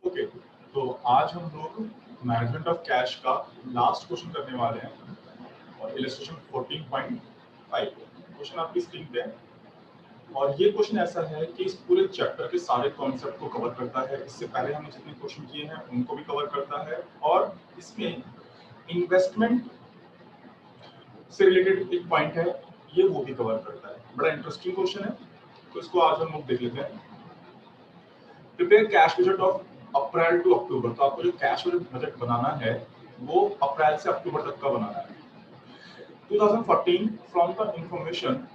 Okay, तो आज हम लोग मैनेजमेंट ऑफ कैश का लास्ट क्वेश्चन करने वाले हैं और इलस्ट्रेशन 14.5 क्वेश्चन आपकी स्क्रीन पे है। और ये क्वेश्चन ऐसा है कि इस पूरे चैप्टर के सारे कॉन्सेप्ट को कवर करता है। इससे पहले हमने जितने क्वेश्चन किए हैं उनको भी कवर करता है और इसमें इन्वेस्टमेंट से रिलेटेड एक पॉइंट है, ये वो भी कवर करता है। बड़ा इंटरेस्टिंग क्वेश्चन है, तो इसको आज हम लोग देख लेते हैं। Prepare cash budget of April to October. तो आपको जो कैश बजट बनाना है वो अप्रैल से अक्टूबर तक का बनाना है। 2014 from the information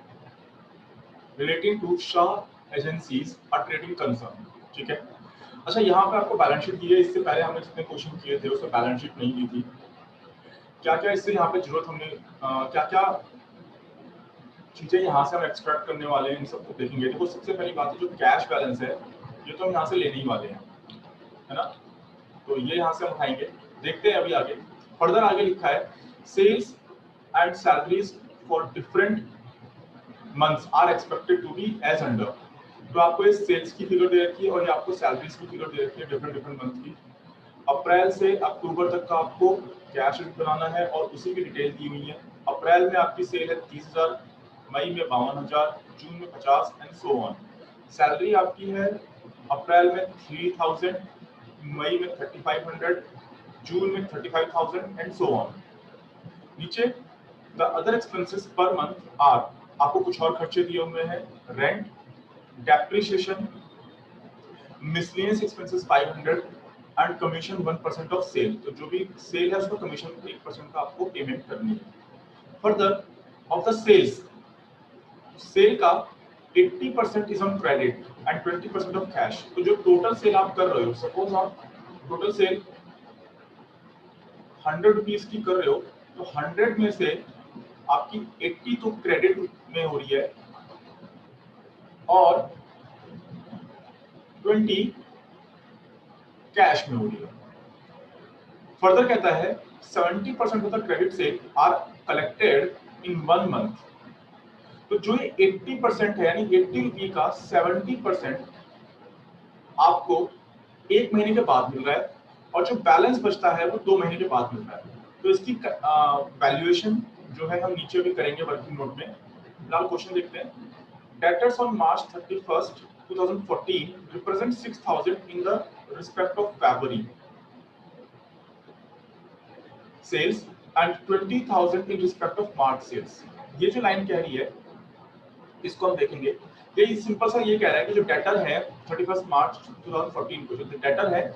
relating to Shah agencies are trading concern. ठीक है, अच्छा यहाँ पे आपको बैलेंस शीट दी है। इससे पहले हमने जितने क्वेश्चन किए थे उसमें बैलेंस शीट नहीं दी थी। क्या क्या इससे यहाँ पे जरूरत हमने क्या क्या चीजें यहाँ से हम एक्सट्रैक्ट करने वाले हैं, इन सबको देखेंगे। देखो सबसे पहली बात है जो कैश बैलेंस है ये तो हम यहाँ से लेने ही वाले हैं, है ना। तो ये यहाँ से हम उठाएंगे, देखते हैं अभी आगे। फर्दर आगे लिखा है sales and salaries for different months are expected to be as under. तो आपको ये सेल्स की फिगर दे रखी है और ये आपको सैलरीज की फिगर दे रखी है डिफरेंट मंथ की। अप्रैल से अक्टूबर तक का आपको कैश बनाना है और उसी की डिटेल दी हुई है। अप्रैल में आपकी सेल है 30,000, मई में 52,000, जून में 50 एंड सो ऑन। सैलरी आपकी है अप्रैल में 3,000, मई में 3,500, जून में 35,000 एंड सो ऑन। नीचे the other expenses per month are, आपको कुछ और खर्चे दिए हुए हैं। Rent, depreciation, miscellaneous expenses 500 and commission 1% of sale. तो जो भी सेल है उसको कमीशन 1% का आपको पेमेंट करनी है। Further of the sales, sale का 80% is on credit and 20% of cash. तो जो टोटल सेल आप कर रहे हो, सपोज आप टोटल सेल 100 रुपीज की कर रहे हो, तो 100 में से आपकी 80 तो क्रेडिट में हो रही है और 20 कैश में हो रही है। फर्दर कहता है 70% of the credit sale are collected in 1 month. तो जो ये 80% है, यानी 80 रुपये का 70% आपको 1 महीने के बाद मिल रहा है और जो बैलेंस बचता है वो 2 महीने के बाद मिल रहा है। तो इसकी वैल्यूएशन जो है हम नीचे भी करेंगे वर्किंग नोट में। फिलहाल क्वेश्चन देखते हैं। Debtors on March 31st 2014 represent 6,000 in the respect of February sales and 20,000 in respect of March sales. ये जो लाइन कह रही है इसको हम देखेंगे। ये सिंपल सा ये कह रहा है कि जो डेटर है 31 मार्च 2014 को जो डेटर है,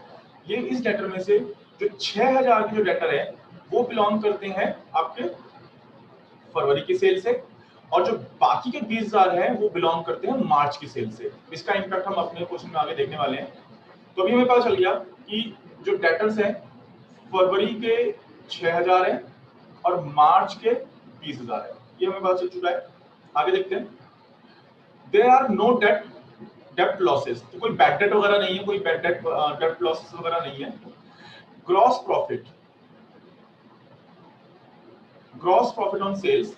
ये इस डेटर में से जो 6,000 के जो डेटर है वो बिलोंग करते हैं आपके फरवरी की सेल से और जो बाकी के 20,000 है वो बिलोंग करते हैं मार्च की सेल से। इसका इंपैक्ट हम अपने क्वेश्चन में आगे देखने वाले हैं। तो अभी हमें पता चल गया कि जो डेटर्स हैं फरवरी के 6,000 है और मार्च के 20,000 है, ये हमें पता चल चुका है। आगे देखते हैं। There are no debt losses, तो कोई बैड डेट वगैरह नहीं है, कोई बैड डेट लॉसेस वगैरह नहीं है। Gross profit on sales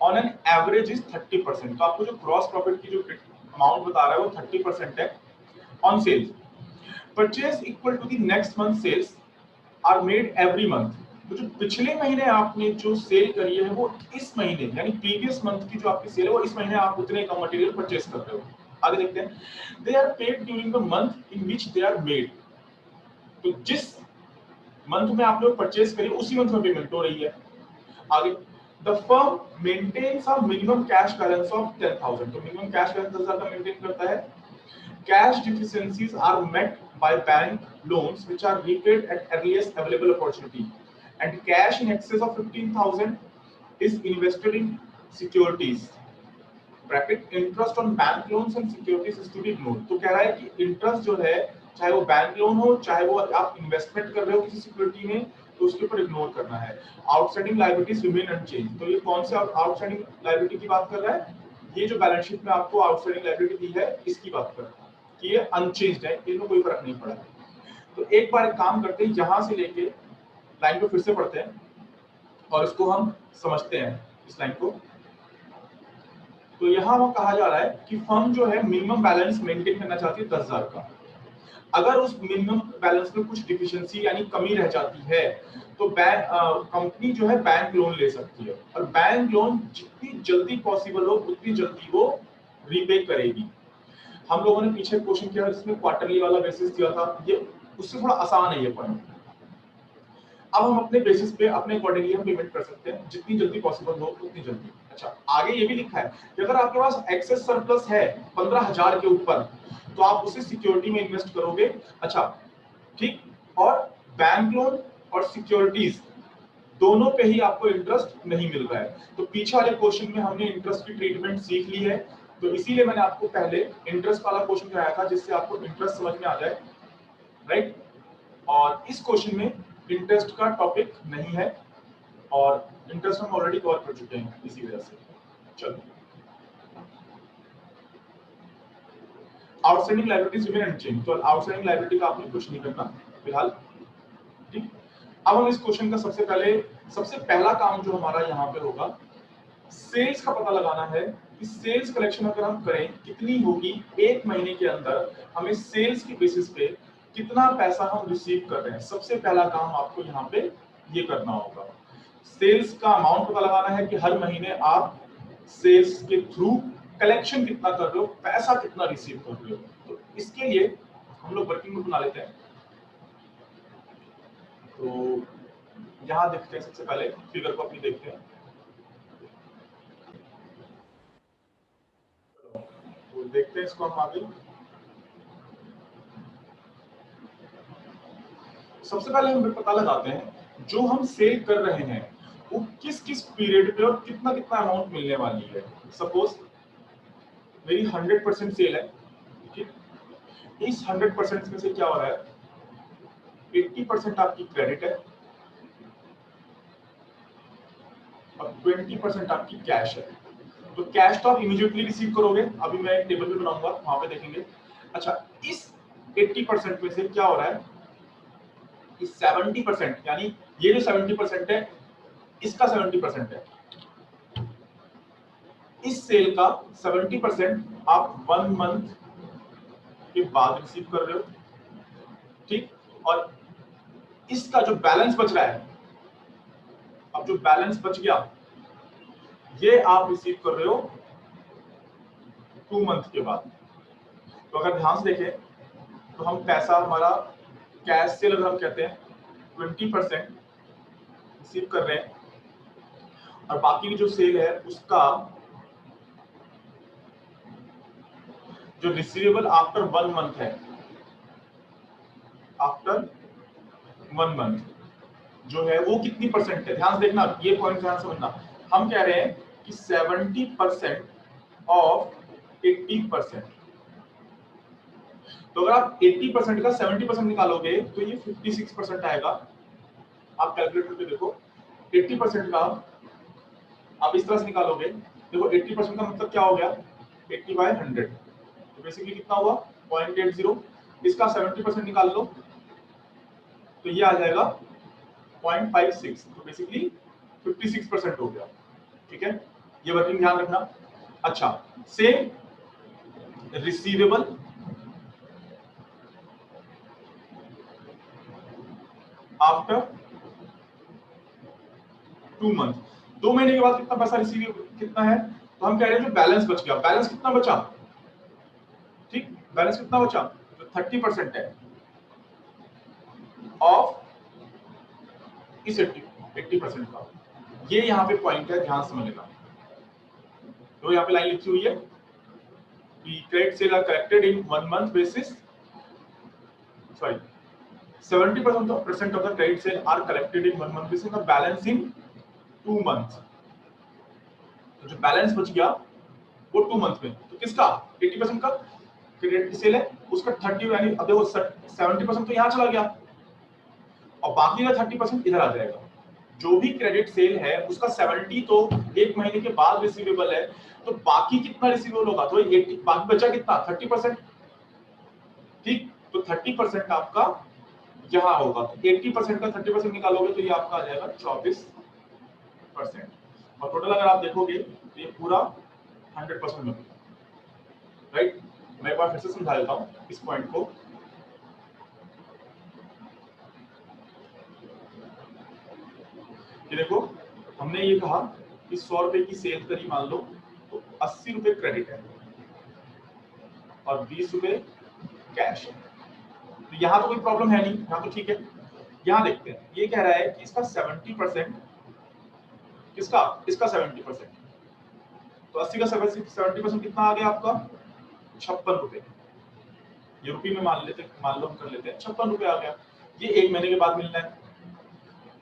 on an average is 30%। तो आपको जो ग्रॉस प्रॉफिट की जो अमाउंट बता रहा है वो 30% है on sales. Purchase equal to the next month sales are made every month. तो जो पिछले महीने आपने जो सेल करी है वो इस महीने यानी प्रीवियस मंथ की जो आपकी सेल है वो इस महीने आप उतने का मटेरियल परचेस कर रहे हो। आगे देखते हैं। They are paid during the month in which they are made. तो जिस मंथ में आप लोग परचेस करिए उसी मंथ में पेमेंट हो रही है। आगे the firm maintains a minimum cash balance of 10,000। तो मिनिमम कैश बैलेंस 10,000 का मेंटेन करता है। Cash deficiencies are met by bank loans which are repaid at earliest available opportunity and cash in excess of 15,000 is invested in securities bracket interest on bank loans and securities is to be ignored। तो कह रहा है कि interest जो है चाहे वो bank loan हो चाहे वो आप इन्वेस्टमेंट कर रहे हो किसी सिक्योरिटी में तो उसके ऊपर इग्नोर करना है। Outstanding liabilities remain unchange. तो ये कौन से आउटस्टैंडिंग लायबिलिटी की बात कर रहा है? ये जो बैलेंस शीट में आपको आउटस्टैंडिंग लायबिलिटी दी है इसकी बात कर रहा है कि ये अनचेंज्ड है, इसमें कोई फर्क नहीं पड़ा। तो एक बार एक काम करते हैं, यहां से लेके लाइन को फिर से पढ़ते हैं और इसको हम समझते हैं इस लाइन को। तो यहाँ वो कहा जा रहा है कि फर्म जो है मिनिमम बैलेंस मेंटेन करना चाहती है 10,000 का। अगर उस मिनिमम बैलेंस में कुछ डिफिशिएंसी यानी कमी रह जाती है तो बैंक कंपनी जो है बैंक लोन ले सकती है, और बैंक लोन जितनी जल्दी पॉसिबल हो उतनी जल्दी वो रीपे करेगी। हम लोगों ने पीछे क्वेश्चन किया जिसमें क्वार्टरली वाला बेसिस दिया था, ये उससे थोड़ा आसान है ये पॉइंट। अब हम अपने बेसिस पे अपने अकॉर्डिंगली हम पेमेंट कर सकते हैं, जितनी जल्दी पॉसिबल हो उतनी जल्दी। अच्छा, आगे ये भी लिखा है कि अगर आपके पास एक्सेस सरप्लस है 15,000 के ऊपर तो आप उसे सिक्योरिटी में इन्वेस्ट करोगे। अच्छा ठीक, और बैंक लोन और सिक्योरिटीज दोनों पे ही आपको इंटरेस्ट नहीं मिल रहा है। तो पीछे वाले क्वेश्चन में हमने इंटरेस्ट की ट्रीटमेंट सीख ली है, तो इसीलिए मैंने आपको पहले इंटरेस्ट वाला क्वेश्चन कराया था जिससे आपको इंटरेस्ट समझ में आ जाए, राइट। और इस क्वेश्चन में इंटरेस्ट का टॉपिक नहीं है और इंटरेस्ट हम ऑलरेडी कवर कर चुके हैं इसी वजह से। चलो, आउटस्टैंडिंग लायबिलिटीज रिमेन अनचेंज, तो आउटस्टैंडिंग लायबिलिटी का आपने कुछ नहीं करना फिलहाल, ठीक। अब हम इस क्वेश्चन का सबसे पहला काम जो हमारा यहाँ पे होगा, सेल्स का पता लगाना है कि सेल्स कलेक्शन अगर हम करें कितनी होगी एक महीने के अंदर, हमें सेल्स की बेसिस पे कितना पैसा हम रिसीव कर रहे हैं। सबसे पहला काम आपको यहाँ पे ये करना होगा, सेल्स का अमाउंट पता लगाना है कि हर महीने आप सेल्स के थ्रू कलेक्शन कितना कर रहे हो, पैसा कितना रिसीव कर रहे हो। तो इसके लिए हम लोग वर्किंग ग्रुप बना लेते हैं। तो यहाँ देखते हैं, सबसे पहले फिगर को अपनी देखते हैं। तो देखते हैं इसको हम आगे। सबसे पहले हम पता लगाते हैं जो हम सेल कर रहे हैं वो किस किस पीरियड पे और कितना कितना अमाउंट मिलने वाली है। सपोज मेरी 100% सेल है, ठीक। इस 100% में से क्या हो रहा है, 80% आपकी क्रेडिट है और 20% आपकी कैश है। तो कैश तो आप इमीडिएटली रिसीव करोगे, अभी मैं एक टेबल भी बनाऊंगा वहां पे देखेंगे। अच्छा, इस 80% में से क्या हो रहा है, इस 70% यानी ये जो 70% है इसका 70% है, इस सेल का 70% आप 1 मंथ के बाद रिसीव कर रहे हो, ठीक। और इसका जो बैलेंस बच रहा है, अब जो बैलेंस बच गया ये आप रिसीव कर रहे हो 2 मंथ के बाद। तो अगर ध्यान से देखें तो हम पैसा हमारा कैश सेल अगर हम कहते हैं 20% रिसीव कर रहे हैं, और बाकी की जो सेल है उसका जो रिसीवेबल आफ्टर 1 मंथ है, आफ्टर 1 मंथ जो है वो कितनी परसेंट है। ध्यान से देखना, ये पॉइंट ध्यान से समझना। हम कह रहे हैं कि 70% ऑफ 80%। तो अगर आप 80% का 70% निकालोगे तो ये 56% आएगा। आप कैलकुलेटर पे देखो, 80% का आप इस तरह से निकालोगे, देखो 80% का मतलब क्या हो गया, 80/100, तो बेसिकली कितना हुआ 0.80। इसका 70% निकाल लो तो ये आ जाएगा 0.56, तो बेसिकली 56% हो गया, ठीक है। ये वर्किंग ध्यान रखना। अच्छा, सेम रिसीवेबल आफ्टर 2 मंथ, 2 महीने के बाद कितना पैसा रिसीव कितना है, तो हम कह रहे हैं जो बैलेंस बच गया, बैलेंस कितना बचा, ठीक। बैलेंस कितना बचा, तो 30% है ऑफ इस 80% का। ये यहाँ पे पॉइंट है, ध्यान समझ लेना। तो यहाँ पे लाइन लिखी हुई है कि credit sale are collected in 1 month basis, sorry 70% of the credit sale are collected in 1 month basis, the balance in 2 months। तो जो बैलेंस बच गया वो 2 मंथ में, तो किसका 80% का क्रेडिट सेल है उसका 30 यानी अब देखो 70% तो यहाँ चला गया और बाकी का 30% इधर आ जाएगा। जो भी क्रेडिट सेल है उसका 70 तो 1 महीने के बाद रिसीवेबल है, तो बाकी कितना रिसीवेबल होगा, तो 80, बाकी बचा कितना 30%, ठीक। तो 30% आपका यहाँ होगा, तो 80% का 30% निकालोगे तो ये आपका आ जाएगा 24%, और टोटल अगर आप देखोगे तो ये पूरा 100% में, राइट। मैं एक बार फिर से समझा देता हूँ इस पॉइंट को। हमने ये कहा कि 100 रुपए की सेल करी मान लो, तो 80 रुपए क्रेडिट है और 20 रुपए कैश है। तो यहाँ तो कोई प्रॉब्लम है नहीं, यहाँ तो ठीक है। यहाँ देखते हैं, ये कह रहा है कि इसका 70%, किसका? इसका 70%। तो 80 का 70% कितना आ गया आपका? 56 रुपए। ये रुपये में मान लो हम कर लेते हैं, 56 रुपए आ गया। ये 1 महीने के बाद मिलना है।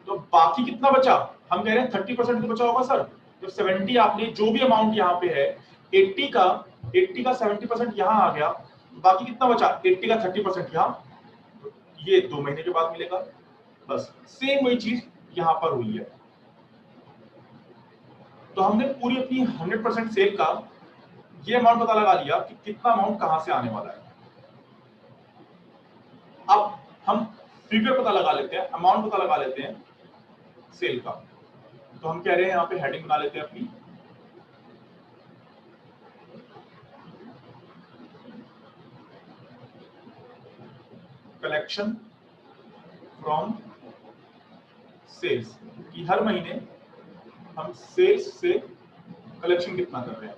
तो बाकी कितना बचा? हम कह रहे हैं 30% तो बचा होगा सर। तो 70 आपने जो भी अमाउंट यहाँ पे है, 80 का 70% यहाँ आ गया, बाकी कितना बचा? 80 का 30% यहाँ, ये 2 महीने के बाद मिलेगा। बस सेम वही चीज यहाँ पर हुई है। तो हमने पूरी अपनी 100% सेल का ये अमाउंट पता लगा लिया कि कितना अमाउंट कहां से आने वाला है। अब हम फिगर पता लगा लेते हैं, अमाउंट पता लगा लेते हैं सेल का। तो हम कह रहे हैं यहाँ पे हेडिंग बना लेते हैं अपनी, कलेक्शन फ्रॉम सेल्स, कि हर महीने हम सेल्स से कलेक्शन कितना कर रहे हैं।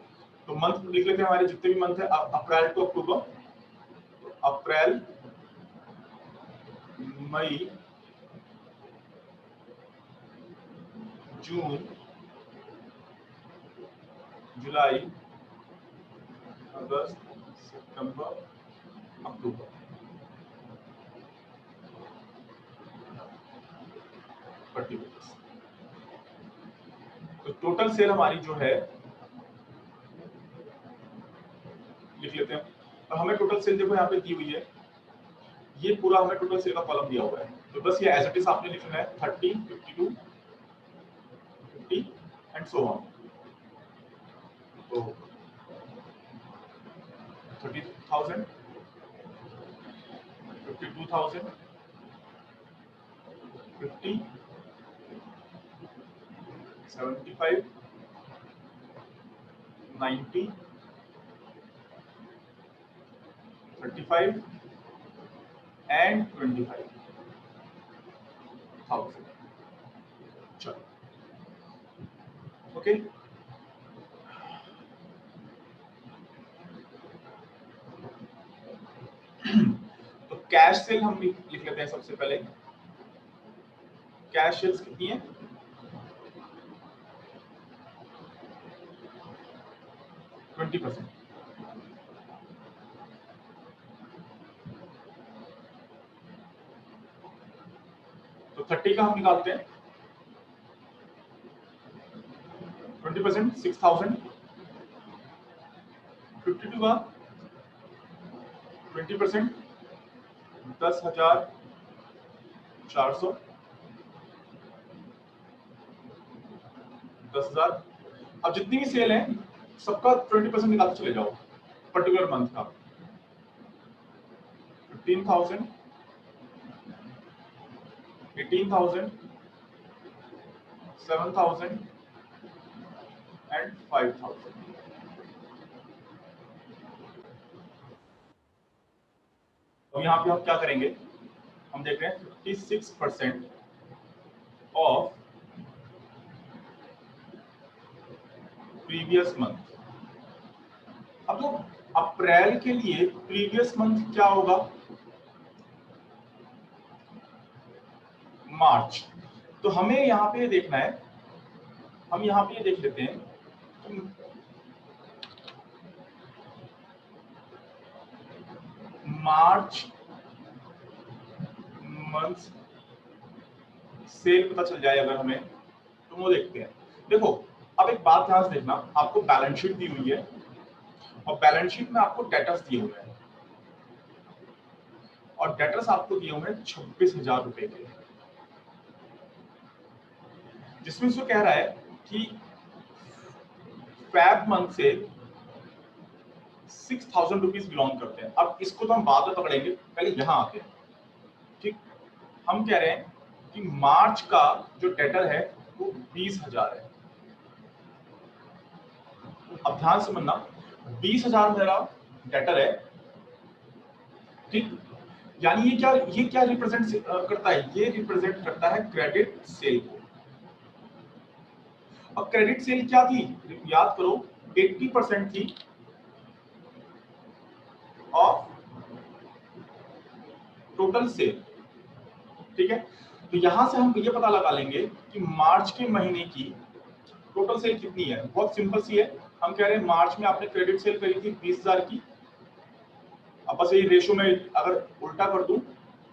तो मंथ लिख लेते हैं, हमारे जितने भी मंथ है अप्रैल टू अक्टूबर, तो अप्रैल, मई, जून, जुलाई, अगस्त, सितंबर, अक्टूबर। तो टोटल सेल हमारी जो है लिख लेते हैं। और हमें टोटल सेल देखो यहाँ पे दी हुई है, ये पूरा हमें टोटल सेल का कॉलम दिया हुआ है। तो बस ये एज इट इज आपने लिखना है 30, 52, 50 एंड सो ऑन। तो 30,000, 52,000, 50, 75, 90, 35 एंड 25,000। चलो ओके। तो कैश सेल हम लिख लेते हैं सबसे पहले। कैश सेल्स कितनी है? 20%। तो 30 का हम निकालते हैं, 20% 6,000, 52 का 20% 10,400, 10,000। अब जितनी भी सेल है सबका 20% निकालते चले जाओ पर्टिकुलर मंथ का। 15,000, 18,000, 7,000 एंड 5,000। अब यहाँ पे हम क्या करेंगे, हम देख रहे हैं 56% ऑफ प्रीवियस मंथ। अब तो अप्रैल के लिए प्रीवियस मंथ क्या होगा? मार्च। तो हमें यहाँ पे देखना है, हम यहाँ पे ये देख लेते हैं कि मार्च मंथ सेल पता चल जाए अगर हमें, तो वो देखते हैं। देखो अब एक बात ध्यान से देखना, आपको बैलेंस शीट दी हुई है और बैलेंस शीट में आपको डेटर्स दिए हुए हैं और डेटर्स आपको दिए हुए हैं 26,000 रुपए के, जिसमें उसको कह रहा है कि फैब मंथ से 6,000 रुपीज बिलोंग करते हैं। अब इसको तो हम बाद में पकड़ेंगे, पहले यहां आते हैं। ठीक, हम कह रहे हैं कि मार्च का जो डेटर है वो 20,000 है। अब ध्यान से समझना, 20,000 मेरा डेटर है, ठीक। यानी ये क्या रिप्रेजेंट करता है? ये रिप्रेजेंट करता है क्रेडिट सेल को। अब क्रेडिट सेल क्या थी, याद करो 80% थी ऑफ टोटल सेल, ठीक है। तो यहां से हम ये पता लगा लेंगे कि मार्च के महीने की टोटल सेल कितनी है। बहुत सिंपल सी है, हम कह रहे हैं मार्च में आपने क्रेडिट सेल करी थी 20,000 की। अब बस यही रेशो में अगर उल्टा कर दूं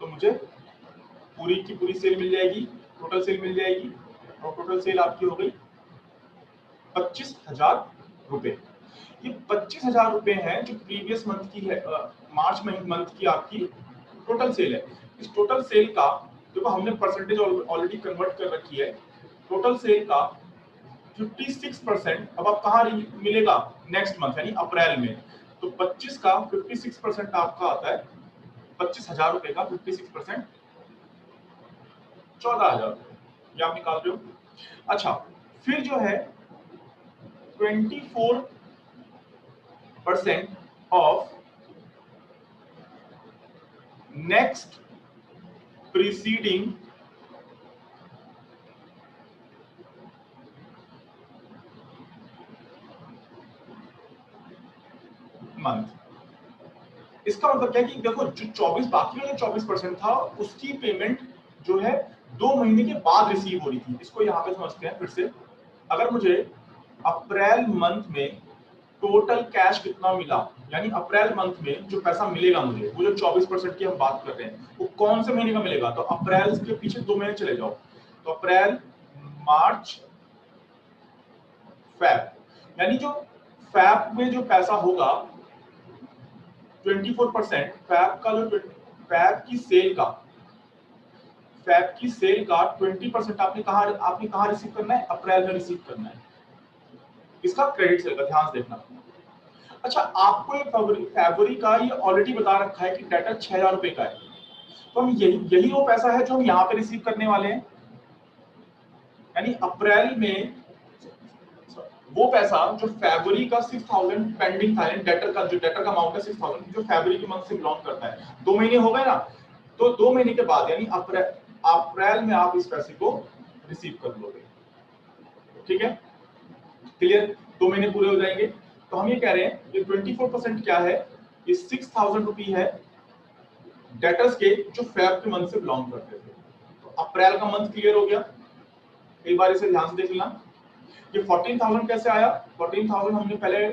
तो मुझे पूरी की पूरी सेल मिल जाएगी, टोटल सेल मिल जाएगी, और टोटल सेल आपकी हो गई 25,000 रुपए। ये 25,000 रुपए है जो प्रीवियस मंथ की है, मार्च मंथ की आपकी टोटल सेल है। इस टोटल सेल का देखो हमने परसेंटेज ऑलरेडी कन्वर्ट कर रखी है। टोटल सेल का 56% अब आप कहाँ मिलेगा, नेक्स्ट मंथ यानी अप्रैल में। तो 25 का 56% आपका आता है, 25,000 रुपए का 56% 14,000 रुपए, ये आप निकाल रहे हो। अच्छा, फिर जो है 24% ऑफ नेक्स्ट प्रीसीडिंग मंथ। इसका मतलब क्या है कि देखो जो 24 बाकी वाला 24% था उसकी पेमेंट जो है 2 महीने के बाद रिसीव हो रही थी। इसको यहाँ पे समझते हैं फिर से। अगर मुझे अप्रैल मंथ में टोटल कैश कितना मिला, यानी अप्रैल मंथ में जो पैसा मिलेगा मुझे, वो जो 24% की हम बात कर रहे हैं, वो कौन से महीने का मिलेगा, तो अप्रैल के पीछे 2 महीने चले जाओ, तो अप्रैल, मार्च, फैब, यानी जो फैब में जो पैसा होगा 24% फैब का, जो फैब की सेल का 20% आपने कहा रिसीव करना है, अप्रैल में रिसीव करना है। इसका क्रेडिट सेल का ध्यान देखना। अच्छा, आपको ये फरवरी का ये ऑलरेडी बता रखा है कि डेटा 6,000 रुपए का है, तो हम यही वो पैसा है जो हम यहाँ पे रिसीव करने वाले हैं। यानी अप्रैल में वो पैसा जो फरवरी का 6,000 पेंडिंग था, डेटर का अमाउंट है 6,000 जो फरवरी के मंथ से बिलोंग करता है। 2 महीने हो गए ना, तो 2 महीने के बाद यानी अप्रैल में आप इस पैसे को रिसीव कर लोगे, ठीक है, क्लियर। 2 महीने पूरे हो जाएंगे। तो हम ये कह रहे हैं ये 24% क्या है, ये 6,000 रुपी है डेटर्स के जो फेब के मंथ से बिलोंग करते थे। तो अप्रैल का मंथ क्लियर हो गया, एक बार इसे ध्यान से देख लेना। ये 14,000 कैसे आया, 14,000 हमने पहले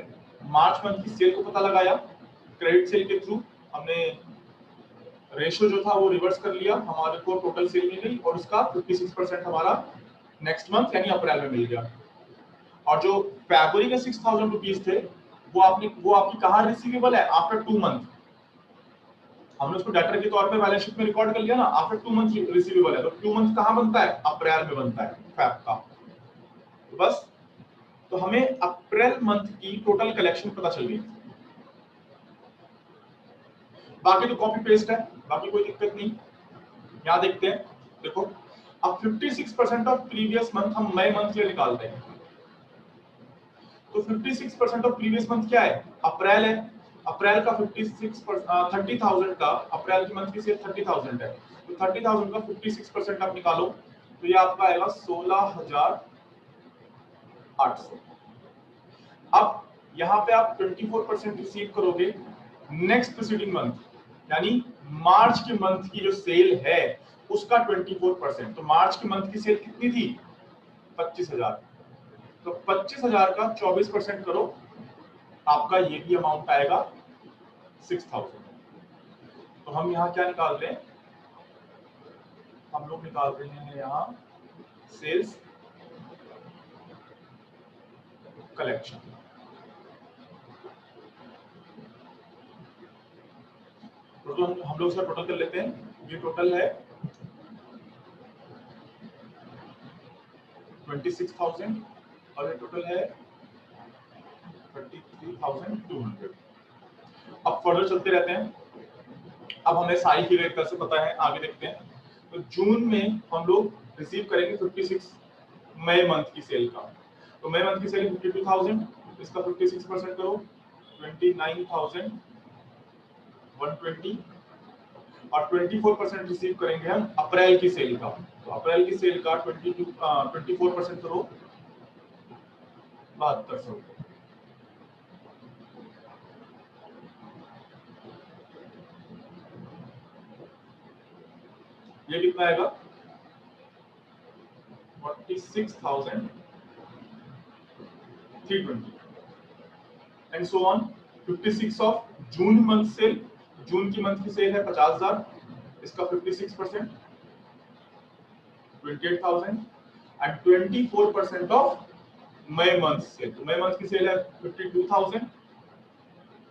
मार्च मंथ की सेल को पता लगाया, क्रेडिट सेल के थ्रू हमने रेशियो जो था वो रिवर्स कर लिया, हमारे को टोटल सेल मिल गई, और उसका 56% हमारा नेक्स्ट मंथ यानी अप्रैल में मिल गया। और जो फरवरी के 6,000 रुपीज थे वो आपकी कहाँ रिसीवेबल है, आफ्टर 2 मंथ। हमने उसको डेटर के तौर पे बैलेंस शीट में रिकॉर्ड कर लिया ना, आफ्टर 2 मंथ रिसीवेबल है। तो 2 मंथ कहाँ बनता है, अप्रैल में बनता है फैब का। तो बस, तो हमें अप्रैल मंथ की टोटल कलेक्शन पता चल गई। बाकी तो कॉपी पेस्ट है, बाकी कोई दिक्कत नहीं। यहाँ देखते हैं, देखो अब 56% ऑफ प्रीवियस मंथ हम मई मंथ के लिए निकालते हैं। तो 56% ऑफ प्रीवियस मंथ क्या है, अप्रैल है। अप्रैल का 30,000 का अप्रैल की मंथ की सेल 30,000 है, तो 30,000 का 56% आप निकालो, तो ये आपका आएगा 16,800। अब यहाँ पे आप 24% रिसीव करोगे नेक्स्ट प्रीसीडिंग मंथ, यानी मार्च के मंथ की जो सेल है उसका 24%। तो मार्च के मंथ की सेल कितनी थी, 25,000। तो 25,000 का 24% करो, आपका ये भी अमाउंट आएगा 6,000। तो हम यहाँ क्या निकाल रहे हैं, हम लोग निकाल रहे हैं यहाँ सेल्स कलेक्शन। तो हम लोग इसका टोटल कर लेते हैं। ये टोटल है 26,000 और ये टोटल है 33,200। अब फर्दर चलते रहते हैं। अब हमें सारी फिगर एक तरह से पता है, आगे देखते हैं। तो जून में हम लोग रिसीव करेंगे 56 मई मंथ की सेल का। तो मई मंथ की सेल 52,000, इसका 56% करो 29,120, और 24% रिसीव करेंगे हम अप्रैल की सेल का। तो अप्रैल की सेल का 24% करो 7200। ये कितना आएगा 46,320 and so on. 56 of June month sale, June की मंथ की सेल है 50,000, इसका 56% 28,000 and 24% of May month sale, तो मई मंथ की सेल है 52,000,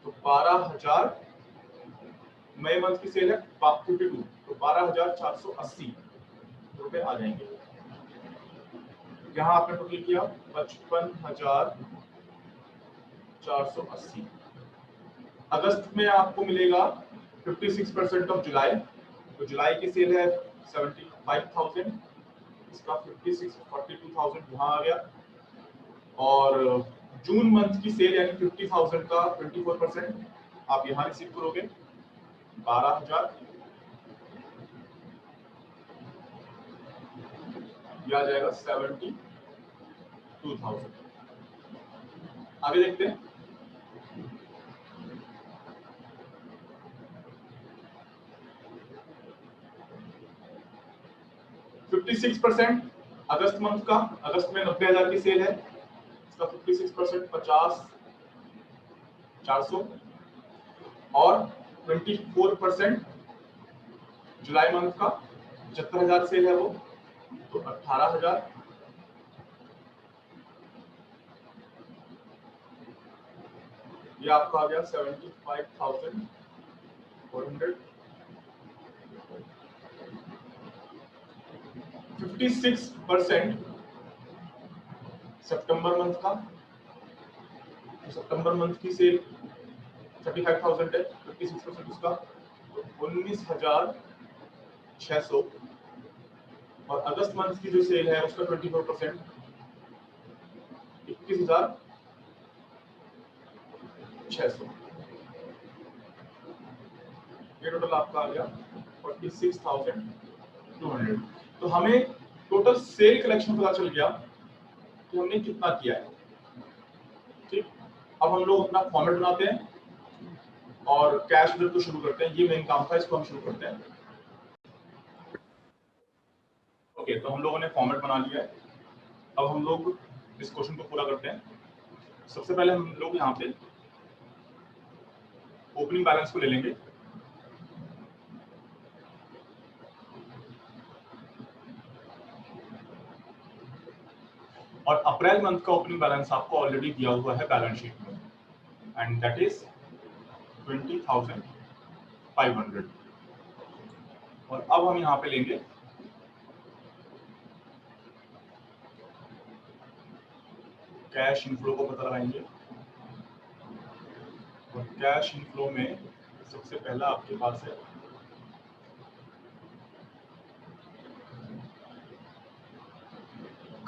तो 12,000 मई मंथ की सेल है 52, तो 12,480 रुपए आ जाएंगे। यहाँ आपने टोटल किया 55,480। अगस्त में आपको मिलेगा 56% ऑफ जुलाई, तो जुलाई की सेल है 75,000, इसका 56 42,000 यहाँ आ गया, और जून मंथ की सेल यानी 50,000 का 24% आप यहाँ रिसीव करोगे 12,000, यह आ जाएगा 72,000। आगे देखते हैं। %56 अगस्त मंथ का, अगस्त में 90,000 की सेल है, इसका 56% 50,400, और 24% जुलाई मंथ का 75,000 सेल है वो, तो 18,000, ये आपका आ गया 75,400। 56% सितंबर मंथ का, तो सितंबर मंथ की सेल 35,000 है, 56% उसका, तो 19,600, और अगस्त मंथ की जो सेल है उसका 24% 21,600। ये टोटल आपका आ गया 46,200। तो हमें टोटल सेल कलेक्शन पता चल गया कि हमने कितना किया है। ठीक, अब हम लोग अपना फॉर्मेट बनाते हैं और कैश बजट को शुरू करते हैं। ये मेन काम था, इसको हम शुरू करते हैं। ओके, तो हम लोगों ने फॉर्मेट बना लिया है। अब हम लोग इस क्वेश्चन को पूरा करते हैं। सबसे पहले हम लोग यहाँ पे ओपनिंग बैलेंस को ले लेंगे। और अप्रैल मंथ का ओपनिंग बैलेंस आपको ऑलरेडी दिया हुआ है बैलेंस शीट में, एंड दैट इज 20,500। और अब हम यहाँ पे लेंगे कैश इनफ्लो को पता लगाएंगे। और कैश इनफ्लो में सबसे पहला आपके पास है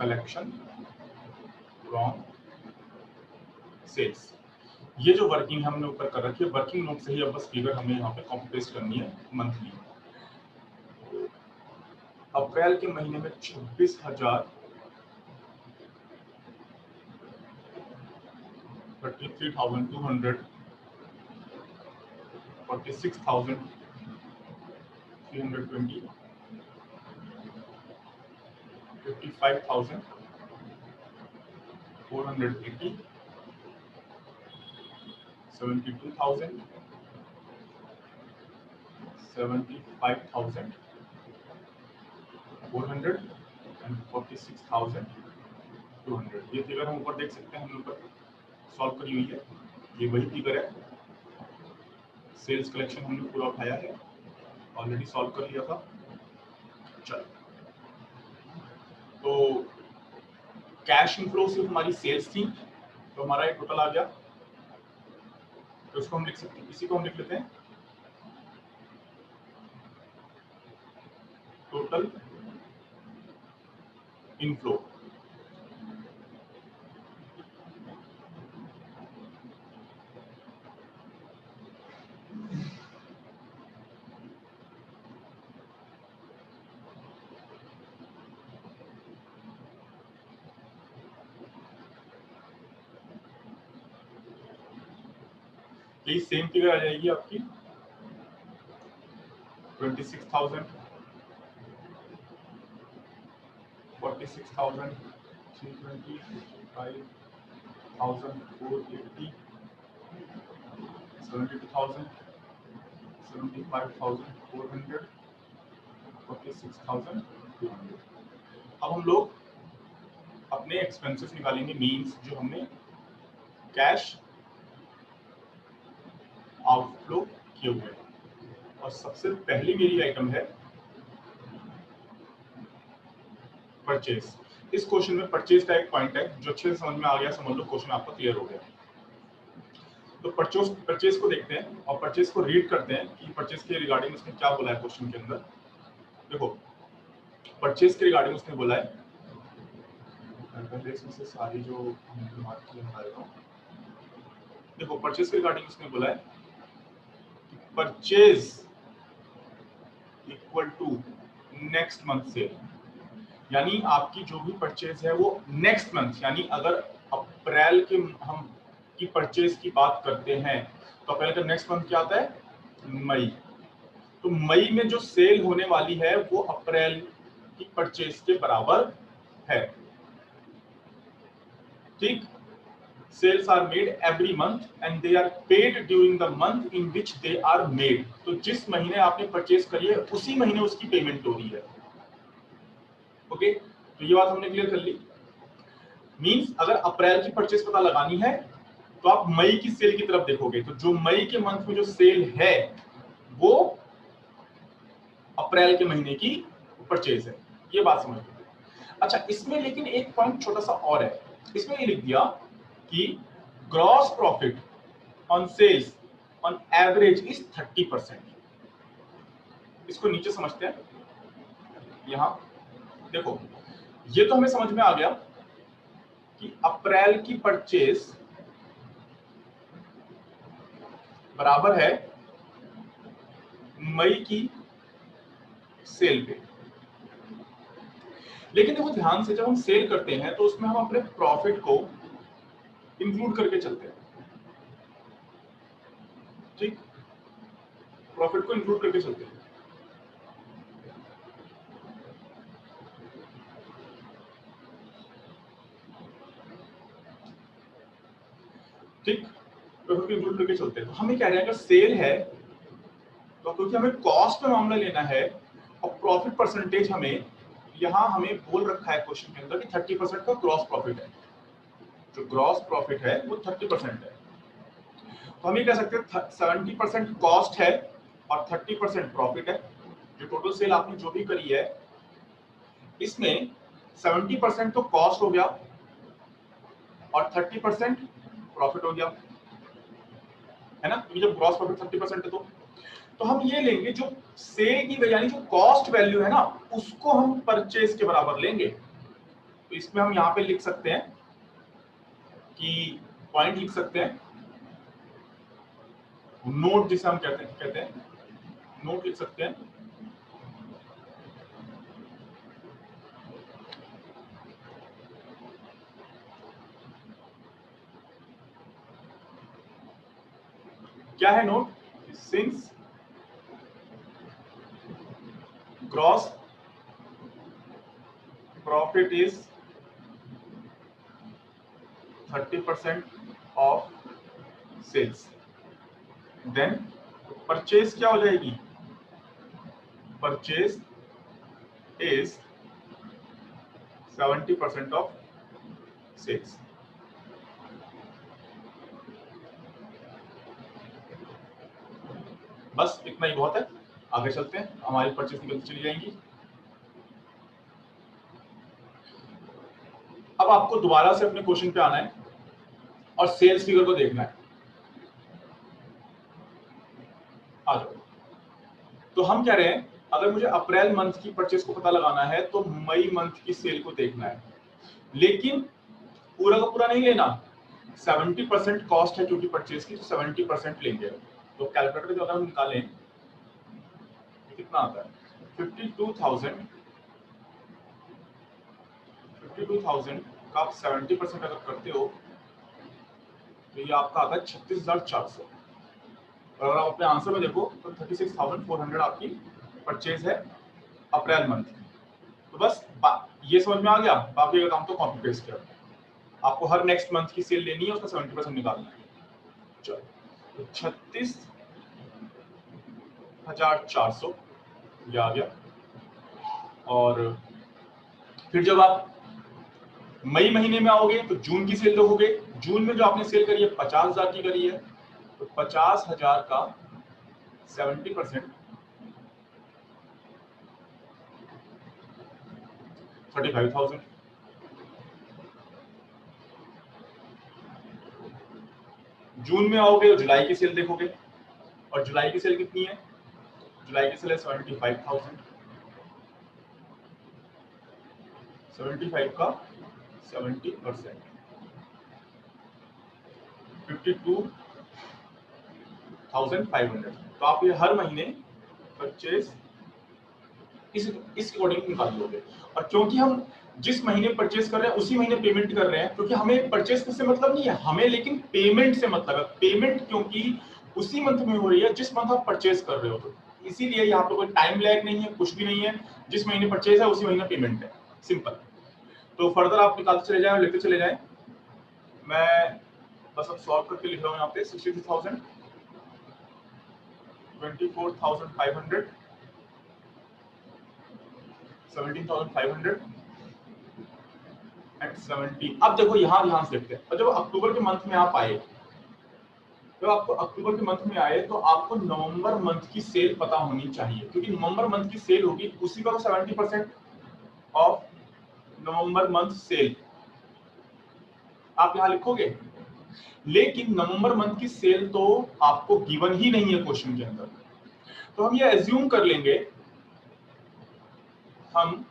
कलेक्शन फ्रॉम सेल्स। ये जो वर्किंग हमने ऊपर कर रखी है, वर्किंग नोट से ही अब बस फिगर हमें यहाँ पे कॉपी पेस्ट करनी है मंथली। अप्रैल के महीने में 26,000 33,200 46,320 55,480 72,000 75,400 एंड 46,200। ये फिगर हम ऊपर देख सकते हैं, हमने ऊपर सॉल्व करी हुई है। ये वही फिगर है, सेल्स कलेक्शन हमने पूरा उठाया है, ऑलरेडी सॉल्व कर लिया था। चलो, तो कैश इनफ्लो सिर्फ हमारी सेल्स थी, तो हमारा एक टोटल आ गया। तो इसको हम लिख सकते हैं, इसी को हम लिख लेते हैं टोटल इनफ्लो। यही सेम फिगर आ जाएगी आपकी 26,000, 46,000, 320, 55,000, 480, 72,000, 75,400, 46,200। अब हम लोग अपने एक्सपेंसेस निकालेंगे, मीन्स जो हमने कैश आउटफ्लो किए हुए हैं। और सबसे पहली मेरी आइटम है परचेज। इस क्वेश्चन में परचेज का एक पॉइंट है जो अच्छे से समझ में आ गया, समझ लो क्वेश्चन आपका क्लियर हो गया। तो परचेज को देखते हैं और परचेज को रीड करते हैं कि परचेज के रिगार्डिंग उसने क्या बोला है क्वेश्चन के अंदर। देखो परचेज के रिगार्डिंग उसने बोला है, पहले इसमें से सारी जो हमने बात की बता देता हूं। देखो परचेज के रिगार्डिंग उसने बोला है purchase equal to next month sale, यानी आपकी जो भी परचेज है वो नेक्स्ट मंथ, यानी अगर अप्रैल के हम की परचेज की बात करते हैं तो अप्रैल का नेक्स्ट मंथ क्या आता है, मई। तो मई में जो सेल होने वाली है वो अप्रैल की परचेज के बराबर है। ठीक, sales are made every month and they are paid during the month in which they are made. तो जिस महीने आपने परचेज करी है उसी महीने उसकी पेमेंट हो रही है। ओके, तो ये बात हमने क्लियर कर ली। मींस अगर अप्रैल की परचेज पता लगानी है तो आप मई की सेल की तरफ देखोगे, तो जो मई के मंथ में जो सेल है वो अप्रैल के महीने की परचेज है। ये बात समझ लो। अच्छा, इसमें लेकिन एक पॉइंट छोटा सा और है। इसमें ये लिख दिया कि gross profit on sales on average is 30%। इसको नीचे समझते हैं। यहां देखो, ये तो हमें समझ में आ गया कि अप्रैल की परचेज बराबर है मई की सेल पे। लेकिन देखो ध्यान से, जब हम सेल करते हैं तो उसमें हम अपने प्रॉफिट को इंक्लूड करके चलते हैं। ठीक, प्रॉफिट को इंक्लूड करके चलते हैं। ठीक, प्रॉफिट को इंक्लूड करके चलते हैं। तो हम ये कह रहे हैं अगर सेल है तो क्योंकि हमें कॉस्ट में मामला लेना है और प्रॉफिट परसेंटेज हमें यहां हमें बोल रखा है क्वेश्चन के अंदर कि 30% का ग्रॉस प्रॉफिट है। जो ग्रॉस प्रॉफिट है वो 30% है। तो हम ये कह सकते हैं 70% कॉस्ट है और 30% प्रॉफिट है। जो टोटल सेल आपने जो भी करी है इसमें 70% तो कॉस्ट हो गया और 30% प्रॉफिट हो गया, है ना। ये जब ग्रॉस प्रॉफिट 30% है तो हम ये लेंगे जो सेल की यानी जो कॉस्ट वैल्यू है ना उसको हम परचेज के बराबर लेंगे। तो इसमें हम यहाँ पे लिख सकते हैं कि पॉइंट लिख सकते हैं, नोट जिसे हम कहते हैं नोट लिख सकते हैं। क्या है note, since gross profit is 30% of sales, then purchase क्या हो जाएगी, परचेज इज 70% ऑफ सेल्स। बस इतना ही बहुत है, आगे चलते हैं, हमारी परचेज निकलती चली जाएंगी। अब आपको दोबारा से अपने क्वेश्चन पे आना है और सेल्स फिगर को देखना है। आ जाओ। तो हम कह रहे हैं अगर मुझे अप्रैल मंथ की परचेज को पता लगाना है तो मई मंथ की सेल को देखना है, लेकिन पूरा का पूरा नहीं लेना। 70% कॉस्ट है क्योंकि परचेज की, तो 70% लेंगे। तो कैलकुलेटर जो हम निकालें कितना आता है, 52,000 का आप 70% अगर करते हो तो ये आपका आता है 36,400। और अगर आप अपने आंसर में देखो तो 36,400 आपकी परचेज है अप्रैल मंथ की। तो बस ये समझ में आ गया। बाकी का काम तो कॉपी पेस्ट किया, आपको हर नेक्स्ट मंथ की सेल लेनी है, उसका 70% निकालना है। चलो तो 36,400 ये आ गया। और फिर जब आप मई महीने में आओगे तो जून की सेल देखोगे। जून में जो आपने सेल करी है 50,000 की करी है, तो 50,000 का 70% 35,000। जून में आओगे तो जुलाई की सेल देखोगे, और जुलाई की सेल कितनी है? जुलाई की सेल है 75,000। 75 का 70% 52,500। तो आप ये हर महीने परचेज इस अकॉर्डिंग निकाल लोगे। और क्योंकि हम जिस महीने परचेज कर रहे हैं उसी महीने पेमेंट कर रहे हैं, क्योंकि हमें परचेज से मतलब नहीं है, हमें लेकिन पेमेंट से मतलब है। पेमेंट क्योंकि उसी मंथ में हो रही है जिस मंथ आप परचेज कर रहे हो, तो इसीलिए यहाँ पे कोई टाइम लैग नहीं है, कुछ भी नहीं है। जिस महीने परचेज है उसी महीने पेमेंट है, सिंपल। तो फर्दर आप निकालते चले जाए और लिखते चले जाए। मैं बस अब सॉल्व करके लिख रहा हूँ यहाँ पे 63,000, 24,500, 17,500 एंड 70। अब देखो यहाँ ध्यान से देखते हैं। और जब अक्टूबर के मंथ में आप आए, जब आपको अक्टूबर के मंथ में आए तो आपको नवंबर मंथ की सेल पता होनी चाहिए, क्योंकि नवंबर मंथ की सेल होगी उसी का 70% ऑफ नवंबर मंथ सेल आप यहाँ लिखोगे। लेकिन नवंबर मंथ की सेल तो आपको गिवन ही नहीं है क्वेश्चन के अंदर। तो हम ये एज्यूम कर लेंगे, हम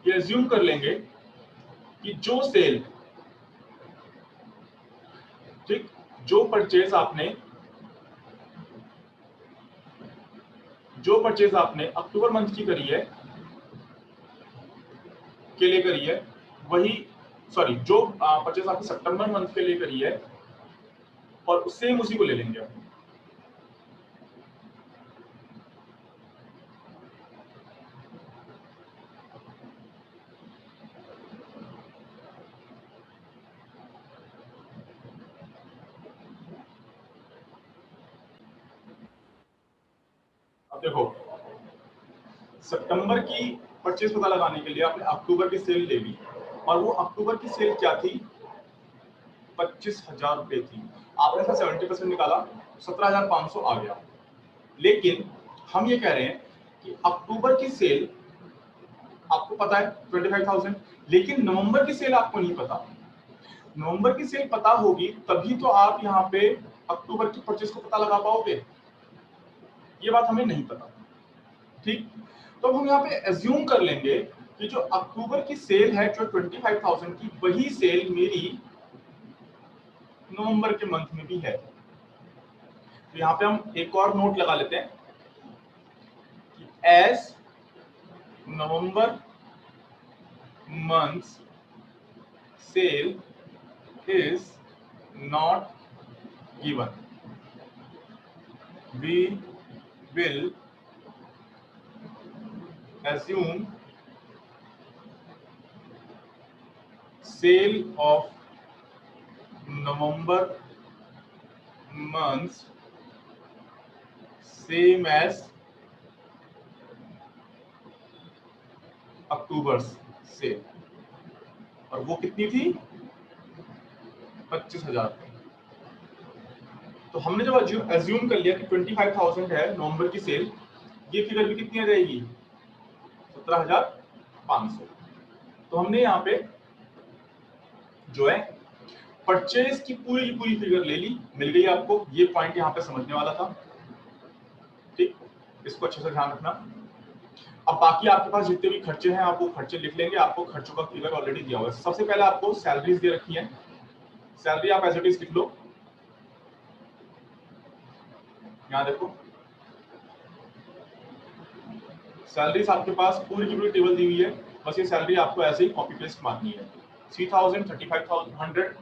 ये एज्यूम कर लेंगे कि जो सेल, ठीक, जो परचेज आपने अक्टूबर मंथ की करी है के लिए करी है, वही सॉरी जो परचेज आपने सितंबर मंथ के लिए करी है, और सेम उसी को ले लेंगे हम। अब देखो, सितंबर की परचेज पता लगाने के लिए आपने अक्टूबर की सेल ले ली, और वो अक्टूबर की सेल क्या थी? 25,000 रुपए थी। आपने इसका 70% निकाला, 17,500 आ गया। लेकिन हम ये कह रहे हैं कि अक्टूबर की सेल आपको पता है 25,000, लेकिन नवंबर की सेल आपको नहीं पता। नवंबर की सेल पता होगी तभी तो आप यहाँ पे अक्टूबर की परचेज को पता लगा पाओगे। ये बात हमें नहीं पता, ठीक। तो हम यहाँ पे एज्यूम कर लेंगे कि जो अक्टूबर की सेल है जो 25,000 की, वही सेल मेरी नवंबर के मंथ में भी है। तो यहाँ पे हम एक और नोट लगा लेते हैं कि as November month sale is not given, we will assume sale of November month same as October sale, और वो कितनी थी? 25,000। तो हमने जब एज्यूम कर लिया कि 25,000 है नवंबर की सेल, ये फिगर भी कितनी आ जाएगी? 17,500। तो हमने यहाँ पे जो है परचेज की पूरी फिगर ले ली, मिल गई आपको। ये पॉइंट यहाँ पे समझने वाला था, ठीक, इसको अच्छे से ध्यान रखना। अब बाकी आपके पास जितने भी खर्चे हैं आप वो खर्चे लिख लेंगे, आपको खर्चों का फिगर ऑलरेडी दिया हुआ है। सबसे पहले आपको सैलरीज दे रखी है, सैलरी आप एज इट इज लिख लो। यहाँ देखो सैलरीज आपके पास पूरी की पूरी टेबल दी हुई है, बस ये सैलरी आपको ऐसे ही कॉपी पेस्ट मारनी है। 3,000, 35,100,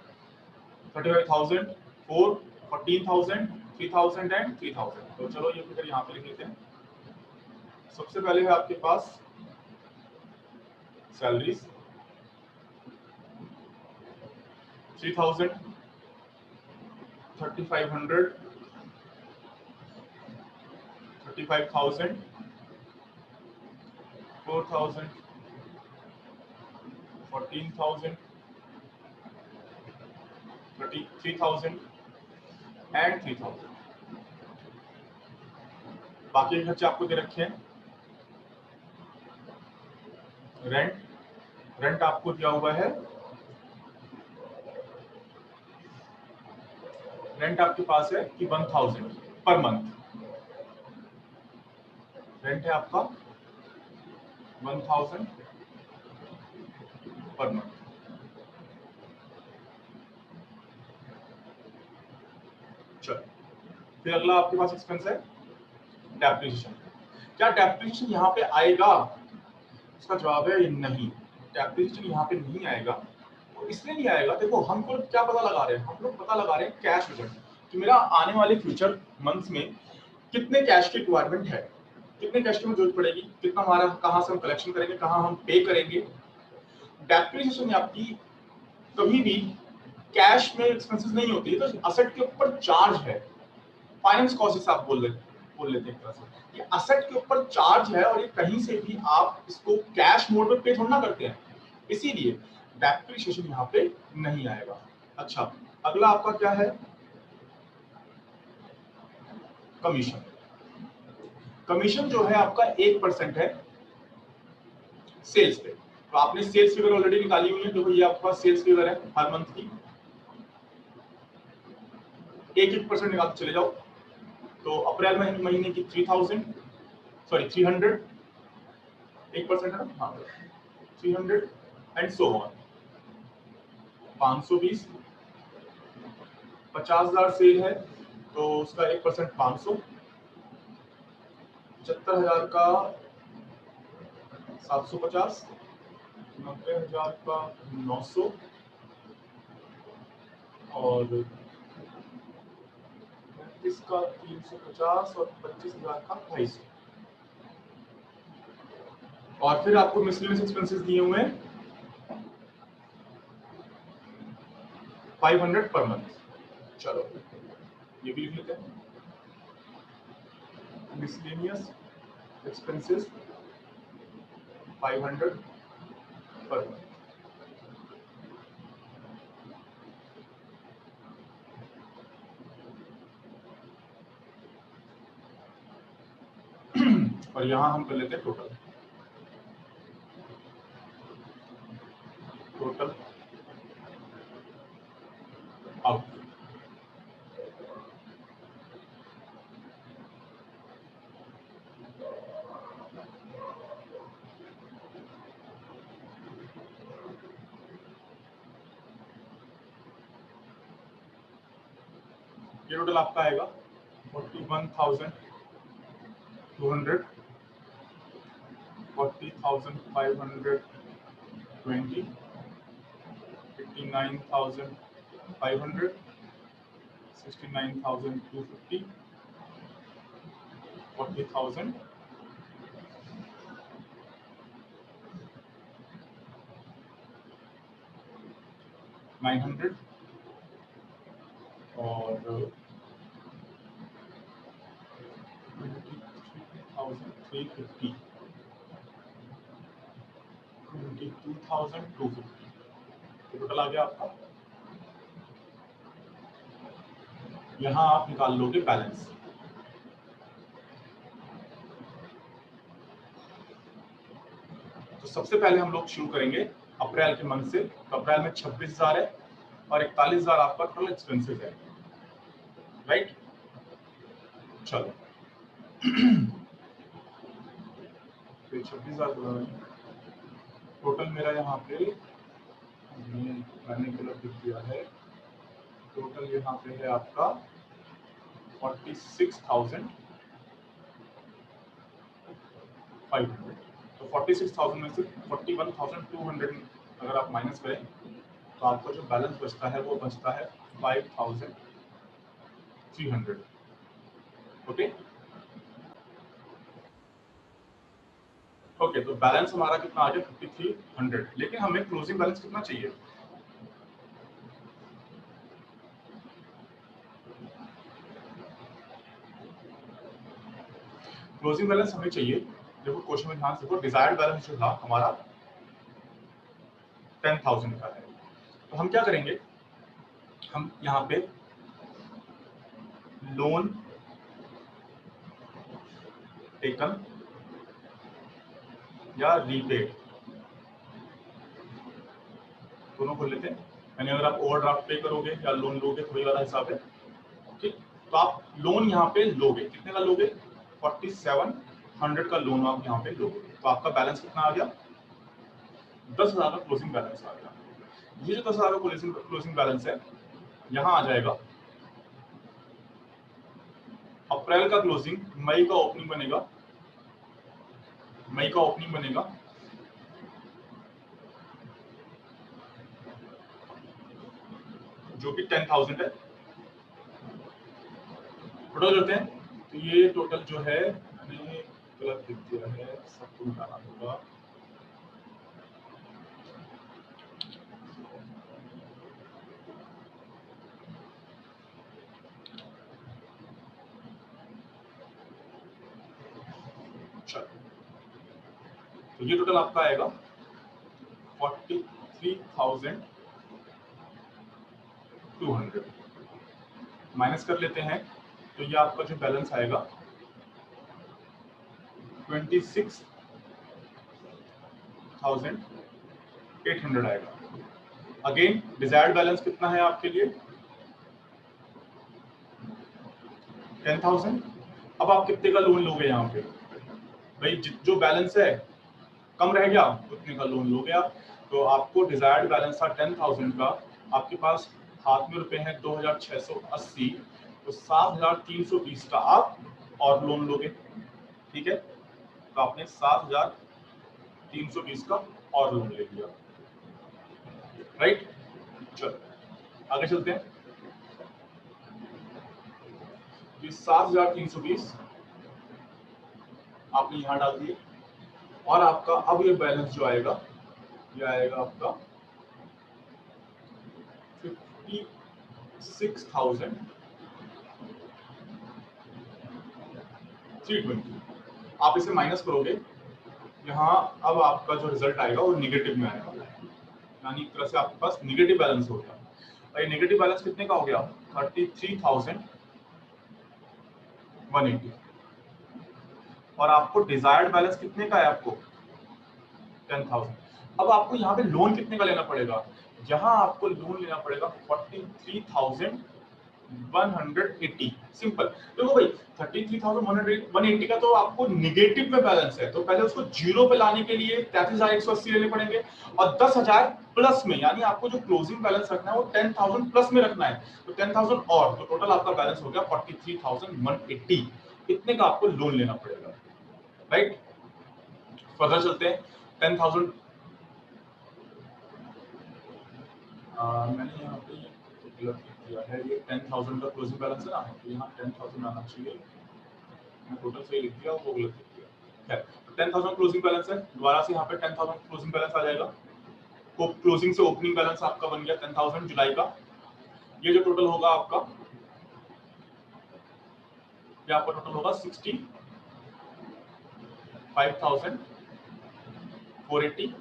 35,000, 4, 14,000, 3,000 एंड 3,000। तो चलो ये फिगर यहाँ पे लिख लेते हैं। सबसे पहले है आपके पास सैलरीज 3,000, 3,500, 35,000, 4,000, 14,000, 33,000 एंड 3,000। बाकी के खर्चे आपको दे रखे हैं। रेंट आपको दिया हुआ है, रेंट आपके पास है कि 1,000 पर मंथ। रेंट है आपका 1,000 पर मंथ। चलो, फिर अगला आपके पास एक्सपेंस है डेप्रिसिएशन। क्या डेप्रिसिएशन यहाँ पे आएगा? उसका जवाब है नहीं, डेप्रिसिएशन यहाँ पे नहीं आएगा। तो इसलिए नहीं आएगा, देखो हम लोग क्या पता लगा रहे हैं, हम लोग पता लगा रहे हैं कैश बजट कि मेरा आने वाले फ्यूचर मंथ्स में कितने कैश की रिक्वायरमेंट है, कितने कैश की जरूरत पड़ेगी, कितना हमारा कहाँ से हम कलेक्शन करेंगे, कहाँ हम पे करेंगे। डेप्रिसिएशन आपकी कभी भी कैश में एक्सपेंसेस नहीं होती है, तो असेट के ऊपर चार्ज है। फाइनेंस कॉस्ट आप बोल लेते हैं एक तरह से, ये असेट के ऊपर चार्ज है और ये कहीं से भी आप इसको कैश मोड में पे थोड़ा ना करते हैं, इसीलिए डेप्रिसिएशन यहाँ पे नहीं आएगा। अच्छा, अगला आपका क्या है? कमीशन। कमीशन जो है आपका 1% है सेल्स पे। तो आपने सेल्स फिगर ऑलरेडी निकाली हुई है, देखो ये आपका सेल्स फिगर है हर मंथ की। 1% निकाल चले जाओ। तो अप्रैल महीने की 300 1% है ना, हाँ 300 एंड सो ऑन। 520, 50,000 सेल है तो उसका 1% 500, 75,000 का 750, 90,000 का 900 और इसका 350 और 25,000 का 250। और फिर आपको मिसलेनियस एक्सपेंसेस दिए हुए हैं 500 पर मंथ। चलो ये भी लिख लेते हैं, मिसलेनियस एक्सपेंसेस 500 पर मंथ। और यहां हम कर लेते हैं टोटल आउट। ये टोटल आपका आएगा 41,200, 40,520, 59,500, 69,250, 40,000, 900 और 23,350, 22,250। टोटल आ गया आपका। यहां आप निकाल लोगे बैलेंस। तो सबसे पहले हम लोग शुरू करेंगे अप्रैल के मंथ से। तो अप्रैल में 26,000 है और 41,000 आपका टोटल एक्सपेंसेस है, राइट। चलो 26,000 टोटल मेरा यहाँ पे मैंने गलत लिख दिया है। टोटल यहाँ पे है आपका 46,500। तो 46,000 में से 41,200 अगर आप माइनस करें तो आपका जो बैलेंस बचता है वो बचता है 5,000 300। ओके ओके, तो बैलेंस हमारा कितना आ गया 5300, लेकिन हमें क्लोजिंग बैलेंस कितना चाहिए? क्लोजिंग बैलेंस हमें चाहिए, देखो क्वेश्चन में ध्यान से देखो, डिजायर्ड बैलेंस जो था हमारा 10,000 का है। तो हम क्या करेंगे, हम यहाँ पे लोन टेकन या रीपेड दोनों खोल लेते हैं। यानी अगर आप ओवरड्राफ्ट पे करोगे या लोन लोगे तो वही वाला हिसाब है। ठीक, तो आप लोन यहाँ पे लोगे, कितने का लोगे? 4700 का लोन आप यहाँ पे लोगे, तो आपका बैलेंस कितना आ गया? 10,000 का क्लोजिंग बैलेंस आ गया। ये जो 10,000 का क्लोजिंग बैलेंस है, यहाँ आ जाएगा अप्रैल का क्लोजिंग, मई का ओपनिंग बनेगा, मई का ओपनिंग बनेगा जो कि 10,000 है। टोटल करते हैं, तो ये टोटल जो है मैंने गलत लिख दिया है, सबको मिटाना होगा। तो ये टोटल आपका आएगा 43,200, माइनस कर लेते हैं, तो ये आपका जो बैलेंस आएगा 26,800 आएगा। अगेन डिजायर्ड बैलेंस कितना है आपके लिए? 10,000। अब आप कितने का लोन लोगे यहाँ पे? भाई जो बैलेंस है कम रह गया उतने का लोन लोगे आप। तो आपको डिजायर्ड बैलेंस था 10,000 का, आपके पास हाथ में रुपए हैं 2,680, तो 7,320 का आप और लोन लोगे। ठीक है, तो आपने 7,320 का और लोन ले लिया। राइट, चलो आगे चलते हैं। 7,320 आपने यहाँ डाल दिए, और आपका अब ये बैलेंस जो आएगा, ये आएगा आपका 56,320। आप इसे माइनस करोगे, यहाँ अब आपका जो रिजल्ट आएगा वो निगेटिव में आएगा, यानी एक तरह से आपके पास निगेटिव बैलेंस हो गया। और ये निगेटिव बैलेंस कितने का हो गया? 33,180। और आपको डिजायर्ड बैलेंस कितने का है? आपको 10,000। अब आपको यहाँ पे लोन कितने का लेना पड़ेगा? यहाँ आपको लोन लेना पड़ेगा 43,180। सिंपल, देखो भाई 33,180 का तो आपको निगेटिव में बैलेंस है, तो पहले उसको जीरो पे लाने के लिए 33,180 लेने पड़ेंगे, और 10,000 प्लस में, यानी आपको जो क्लोजिंग बैलेंस रखना है वो 10,000 प्लस में रखना है, तो 10,000 और, तो टोटल आपका बैलेंस हो गया 43,180। इतने का आपको लोन लेना पड़ेगा। राइट, फर्दर चलते हैं। 10,000 मैंने यहाँ पे गलत किया है, ये 10,000 का क्लोजिंग बैलेंस है ना, तो यहाँ 10,000 आना चाहिए, मैं टोटल सही लिख दिया, वो गलत लिख दिया। खैर, 10,000 क्लोजिंग बैलेंस है, दोबारा से यहाँ पे 10,000 क्लोजिंग बैलेंस आ जाएगा। तो क्लोजिंग से ओपनिंग बैलेंस आपका बन गया 10,000 जुलाई का। ये जो टोटल होगा आपका, ये आपका टोटल होगा 65,480।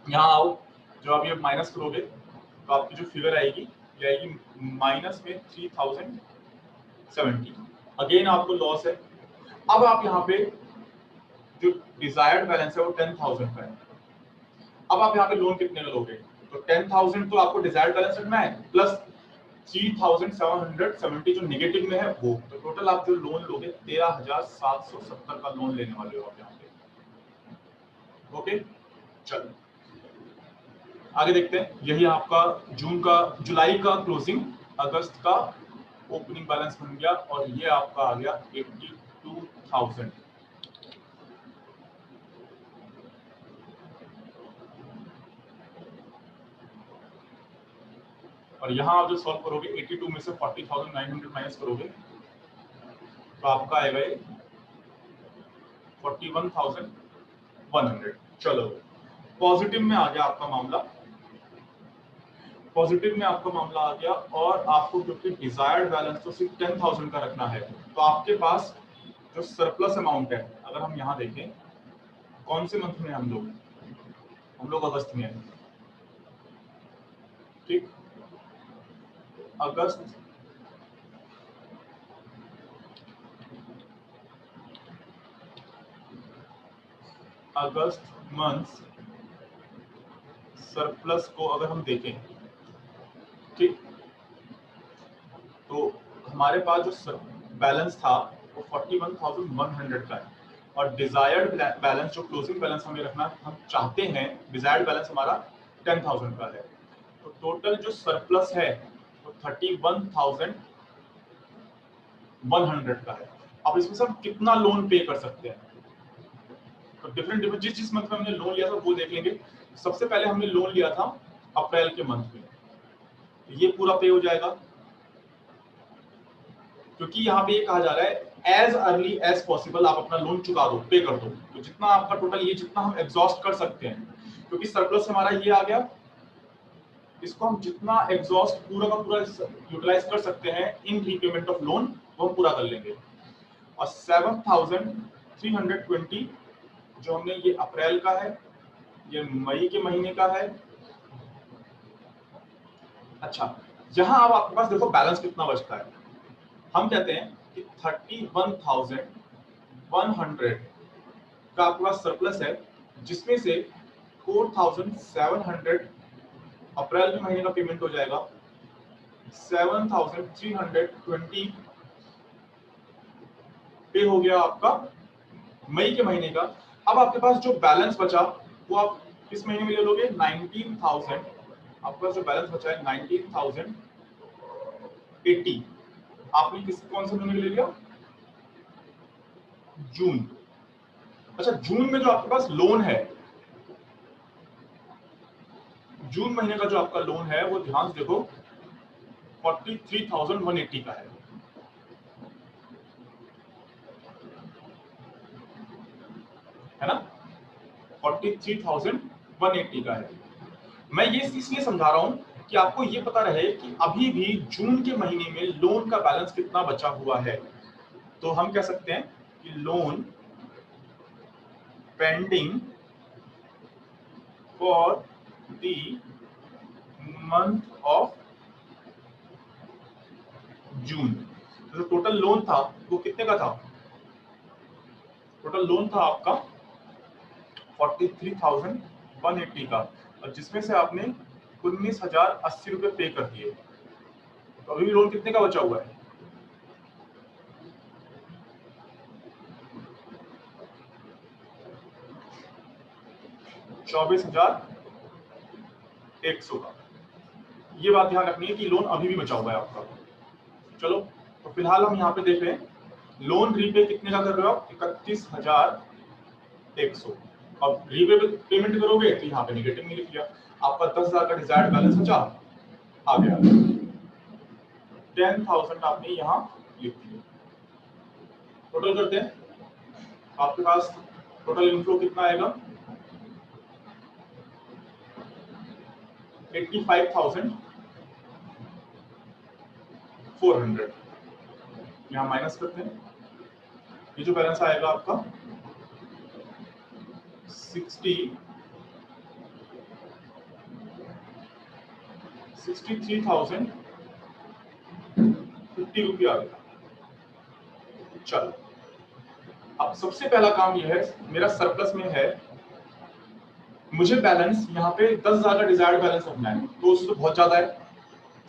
यहाँ आओ, जब आप ये माइनस करोगे तो आपकी जो फिगर आएगी ये आएगी माइनस में 3,070। अगेन आपको लॉस है। अब आप यहाँ पे जो डिजायर्ड बैलेंस है वो 10,000 का है। अब आप यहाँ पे लोन कितने का लोगे? तो 10,000 तो आपको डिजायर्ड बैलेंस रखना है, प्लस 3,770 जो नेगेटिव में है वो, तो टोटल आप जो लोन लोगे 13,770 का लोन लेने वाले हो आप यहाँ पे। ओके, चलो आगे देखते हैं। यही आपका जुलाई का क्लोजिंग, अगस्त का ओपनिंग बैलेंस बन गया, और ये आपका आ गया 82,000। और यहाँ आप जो सॉल्व करोगे 82 में से 40,900 माइनस करोगे तो आपका आएगा ये 41,100। चलो पॉजिटिव में आ गया आपका मामला, पॉजिटिव में आपका मामला आ गया। और आपको क्योंकि डिजायर्ड बैलेंस तो सिर्फ 10,000 का रखना है, तो आपके पास जो सरप्लस अमाउंट है, अगर हम यहाँ देखें कौन से मंथ में हम लोग अगस्त में हैं, ठीक, अगस्त मंथ सरप्लस को अगर हम देखें, ठीक, तो हमारे पास जो बैलेंस था वो 41,100 का है। और डिजायर्ड बैलेंस जो क्लोजिंग बैलेंस हमें रखना हम चाहते हैं, डिजायर्ड बैलेंस हमारा 10,000 का है। तो टोटल जो सरप्लस है वो 31,100 का है। अब इसमें से हम कितना लोन पे कर सकते हैं, तो डिफरेंट जिस मंथ में हमने लोन लिया था वो देख लेंगे। सबसे पहले हमने लोन लिया था अप्रैल के मंथ में, ये पूरा पे हो जाएगा, क्योंकि यहाँ पे ये कहा जा रहा है एज अर्ली एज पॉसिबल आप अपना लोन चुका दो, पे कर दो। तो जितना आपका टोटल, ये जितना हम एग्जॉस्ट कर सकते हैं, क्योंकि सरप्लस हमारा ये आ गया, इसको हम जितना एग्जॉस्ट पूरा का पूरा यूटिलाइज कर सकते हैं इन रीपेमेंट ऑफ लोन, वो हम पूरा कर लेंगे। और 7,320 जो हमने, ये अप्रैल का है, ये मई के महीने का है। अच्छा, यहाँ अब आपके पास देखो बैलेंस कितना बचता है। हम कहते हैं कि 31,100 का आपके पास सरप्लस है, जिसमें से 4,700 अप्रैल के महीने का पेमेंट हो जाएगा, 7,320 पे हो गया आपका मई के महीने का। अब आपके पास जो बैलेंस बचा वो आप किस महीने में ले लोगे, 19,000। आपके पास जो बैलेंस बचा है 19,080, आपने कौन से महीने में ले लिया, जून। अच्छा, जून में जो आपके पास लोन है, जून महीने का जो आपका लोन है वो ध्यान से देखो 43,180 का है ना, 43,180 का है। मैं ये इसलिए समझा रहा हूं कि आपको ये पता रहे कि अभी भी जून के महीने में लोन का बैलेंस कितना बचा हुआ है। तो हम कह सकते हैं कि loan pending for the month of June. तो टोटल लोन था वो कितने का था, टोटल लोन था आपका 43,180 का, और जिसमें से आपने 19,080 रुपए पे कर दिए। तो अभी लोन कितने का बचा हुआ है, 24,100 का। ये बात ध्यान रखनी है कि लोन अभी भी बचा हुआ है आपका। चलो, तो फिलहाल हम यहाँ पे देख रहे हैं लोन रीपे कितने का कर रहे हो आप, 31,100। अब रीपे पेमेंट करोगे तो यहाँ पे निगेटिव में लिख लिया, आपका 10,000 का डिजायर्ड बैलेंस बचा, आ गया 10,000 आपने यहाँ लिख दिया। टोटल करते हैं, आपके पास टोटल इनफ्लो कितना आएगा, 85,400। यहाँ माइनस करते हैं, ये जो बैलेंस आएगा आपका 63,050 रुपया आ गया। चलो, अब सबसे पहला काम यह है, मेरा सरप्लस में है, मुझे बैलेंस यहाँ पे 10,000 का डिजायर्ड बैलेंस रखना है, तो उससे तो बहुत ज्यादा है।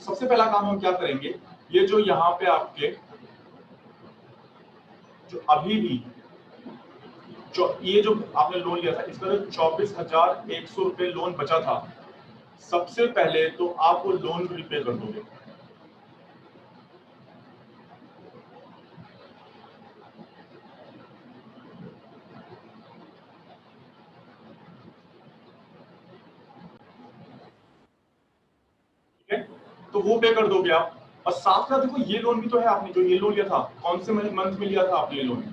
सबसे पहला काम हम क्या करेंगे, ये जो यहाँ पे आपके जो अभी भी ये जो आपने लोन लिया था, इसका जो 24,100 रुपए लोन बचा था, सबसे पहले तो आप वो लोन रिपे कर दोगे। ठीक है, तो वो पे कर दोगे आप। और साथ में देखो ये लोन भी तो है, आपने जो ये लोन लिया था कौन से मंथ में लिया था आपने ये लोन?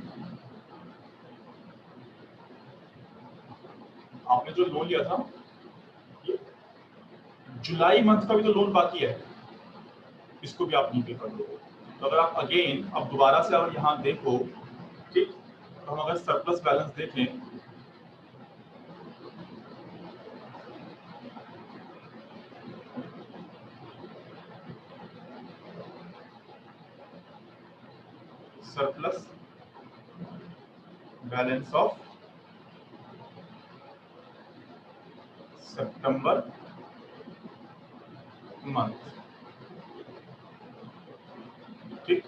आपने जो लोन लिया था ये जुलाई मंथ का भी तो लोन बाकी है, इसको भी आप नहीं पे कर दोगे। तो अगर आप अगेन अब दोबारा से अगर यहाँ देखो, ठीक, तो हम अगर सरप्लस बैलेंस देखें, surplus balance of September month, ठीक,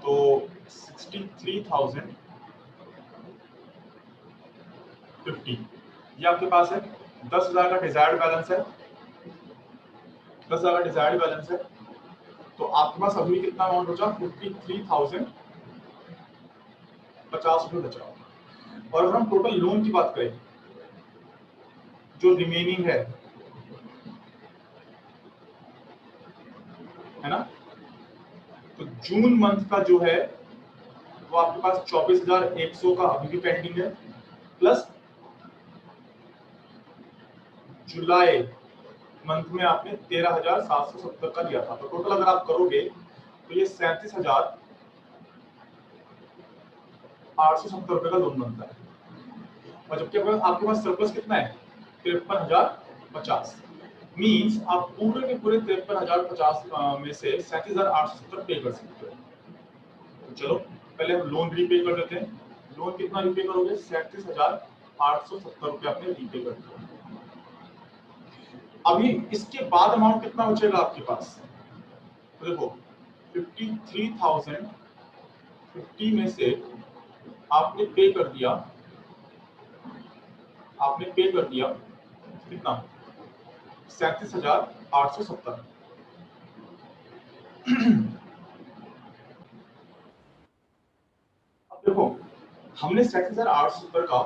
तो 63,050 ये आपके पास है। 10,000 का डिजायर्ड बैलेंस है, 10,000 का डिजायर्ड बैलेंस है, तो आपके पास अभी कितना अमाउंट बचा? 53,050 रुपये बचा। और अगर हम टोटल लोन की बात करें जो रिमेनिंग है ना, तो जून मंथ का जो है वो आपके पास 24,100 का अभी भी पेंडिंग है, प्लस जुलाई मंथ में आपने 13,770 का लिया था। तो टोटल अगर आप करोगे तो ये 37,870 रुपए का लोन बनता है। और जबकि आपके पास सरप्लस कितना है? 53,050। मीन्स आप पूरे के पूरे 53,050 में से 37,870 पे कर सकते हो। तो चलो पहले हम लोन रीपे कर देते हैं। लोन कितना रीपे करोगे? 37,870 रुपये आपने रीपे कर दिया। अभी इसके बाद अमाउंट कितना बचेगा आपके पास? तो देखो 53,050 में से आपने पे कर दिया, कितना? 37,870। अब देखो हमने 37,870 का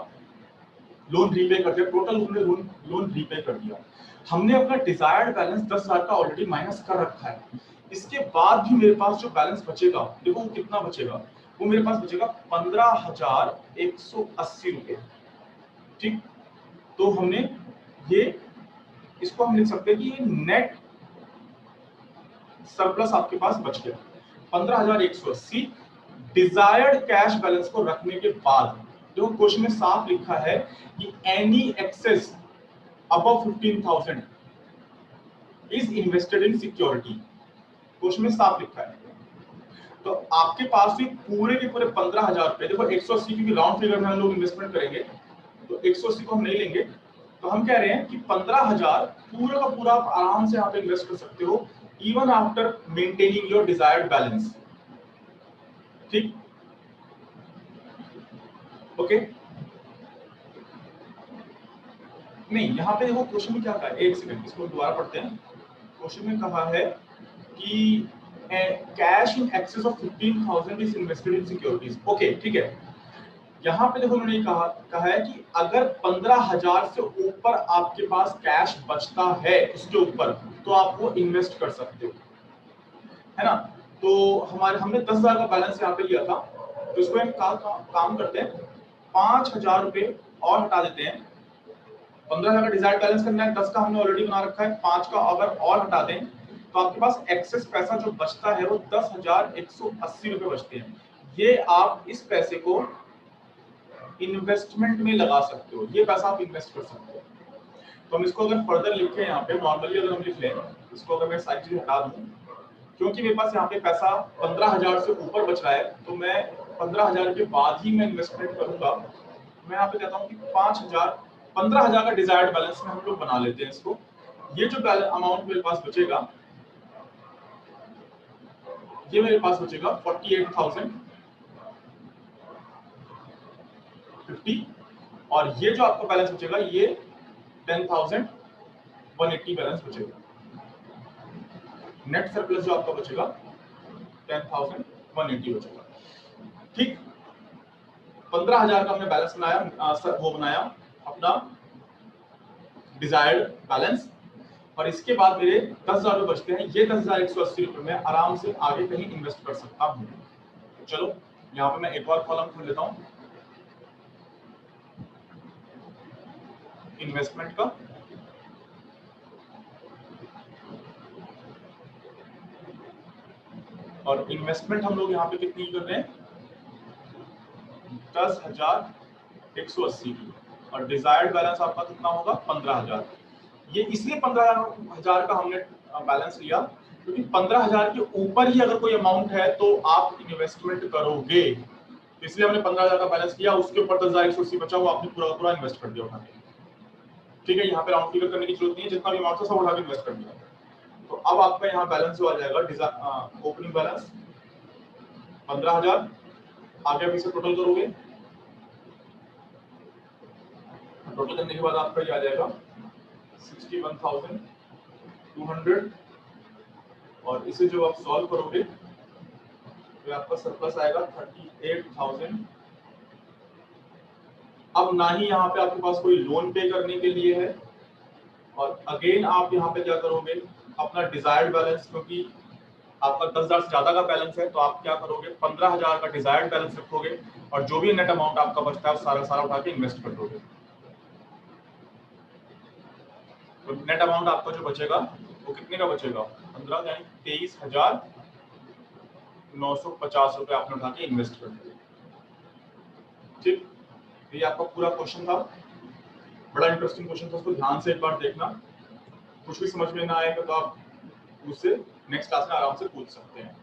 लोन रीपे कर दिया, टोटल हमने लोन रीपे कर दिया। हमने अपना डिजायर्ड बैलेंस 10,000 का ऑलरेडी माइनस कर रखा है। इसके बाद भी मेरे पास जो बैलेंस बचेगा, देखो वो कितना बचेगा? वो मेरे पास बचेगा 15,180 रुपए, ठीक। तो हमने ये, इसको हम लिख सकते हैं कि ये नेट सरप्लस आपके पास बच गया 15,180 डिजायर्ड कैश बैलेंस को रखने के बाद। जो क्वेश्चन में साफ लिखा है कि any excess above 15,000 is invested in security, question में साफ लिखा है। तो आपके पास भी पूरे के पूरे 15,000 रुपए, देखो 180 क्योंकि राउंड फिगर में हम लोग इन्वेस्टमेंट करेंगे तो 180 को हम नहीं लेंगे, तो हम कह रहे हैं कि 15,000 पूरा का पूरा आप आराम से यहाँ पे इन्वेस्ट कर सकते हो, even after maintaining your desired balance, ठीक, ओके। नहीं, यहाँ पे देखो क्वेश्चन में क्या कहा है, एक सेकंड इसको दोबारा पढ़ते हैं। क्वेश्चन में कहा है कि cash in excess of 15,000 is invested in securities, okay, ठीक है। यहाँ पे देखो उन्होंने कहा है कि अगर 15,000 से ऊपर आपके पास कैश बचता है उसके ऊपर तो आप वो इन्वेस्ट कर सकते हो, है ना। तो हमने 10,000 का बैलेंस यहाँ पे लिया था, तो इसको हम काम करते हैं, 5,000 रुपए और हटा देते हैं। 15,000 का डिजायर्ड बैलेंस करना है, 10 का हमने ऑलरेडी बना रखा है, 5 का अगर और हटा दें तो आपके पास एक्सेस पैसा जो बचता है वो 10,180 रुपए बचते हैं। ये आप इस पैसे को इन्वेस्टमेंट में लगा सकते हो, ये पैसा आप इन्वेस्ट कर सकते हो। तो हम इसको अगर फर्दर लिखें यहाँ पे, नॉर्मली अगर हम लिख लें, इसको अगर मैं सारी चीजें हटा दूं, क्योंकि मेरे पास यहाँ पे पैसा 15,000 से ऊपर बच रहा है तो मैं 15,000 के बाद ही मैं इन्वेस्टमेंट करूंगा। मैं यहाँ पे कहता हूँ कि 15,000 का डिजायर्ड बैलेंस में हम लोग बना लेते हैं इसको। ये जो अमाउंट मेरे पास बचेगा, ये मेरे पास बचेगा 48,050, और ये जो आपका बैलेंस बचेगा ये 10,180 बैलेंस बचेगा। नेट सरप्लस जो आपका बचेगा 10,180 बचेगा, ठीक। 15,000 का हमने बैलेंस बनाया, वो बनाया अपना डिजायर्ड बैलेंस। और इसके बाद मेरे 10,000 रुपये बचते हैं। ये 10,180 रुपये में आराम से आगे कहीं इन्वेस्ट कर सकता हूँ। तो चलो यहाँ पे मैं एक और कॉलम खोल लेता हूँ इन्वेस्टमेंट का। और इन्वेस्टमेंट हम लोग यहाँ पे कितनी कर रहे हैं, 10,180 की। और डिजायर्ड बैलेंस आपका कितना होगा, 15,000। ये इसलिए 15,000 का हमने बैलेंस लिया क्योंकि 15,000 के ऊपर ही अगर कोई अमाउंट है तो आप इन्वेस्टमेंट करोगे, इसलिए हमने 15,000 का बैलेंस किया। उसके ऊपर 10,180 बचा हुआ आपने पूरा पूरा इन्वेस्ट कर दिया उठा के। ठीक है, यहाँ पे राउंड फिगर करने की जरूरत नहीं है, जितना भी अमाउंट था सब उठा के इन्वेस्ट कर दिया। तो अब आपका यहाँ बैलेंस जो आ जाएगा ओपनिंग बैलेंस 15,000। आगे अभी से टोटल करोगे, टोटल करने के बाद आपका ये आ जाएगा 61,200। और इसे जो आप सॉल्व करोगे तो आपका सरप्लस आएगा 38,000। अब ना ही यहाँ पे आपके पास कोई लोन पे करने के लिए है। और अगेन आप यहाँ पे क्या करोगे, अपना डिजायर्ड बैलेंस, क्योंकि आपका 10,000 से ज्यादा का बैलेंस है तो आप क्या करोगे, 15,000 का डिजायर्ड बैलेंस रखोगे और जो भी नेट अमाउंट आपका बचता है सारा सारा उठा के इन्वेस्ट कर दोगे। तो नेट अमाउंट आपका जो बचेगा वो कितने का बचेगा, 15 यानी 23,950 रुपए आपने उठा के इन्वेस्ट कर दिया। ठीक, ये आपका पूरा क्वेश्चन था। बड़ा इंटरेस्टिंग क्वेश्चन था, उसको ध्यान से एक बार देखना। कुछ भी समझ में ना आएगा तो आप मुझसे नेक्स्ट क्लास में आराम से पूछ सकते हैं।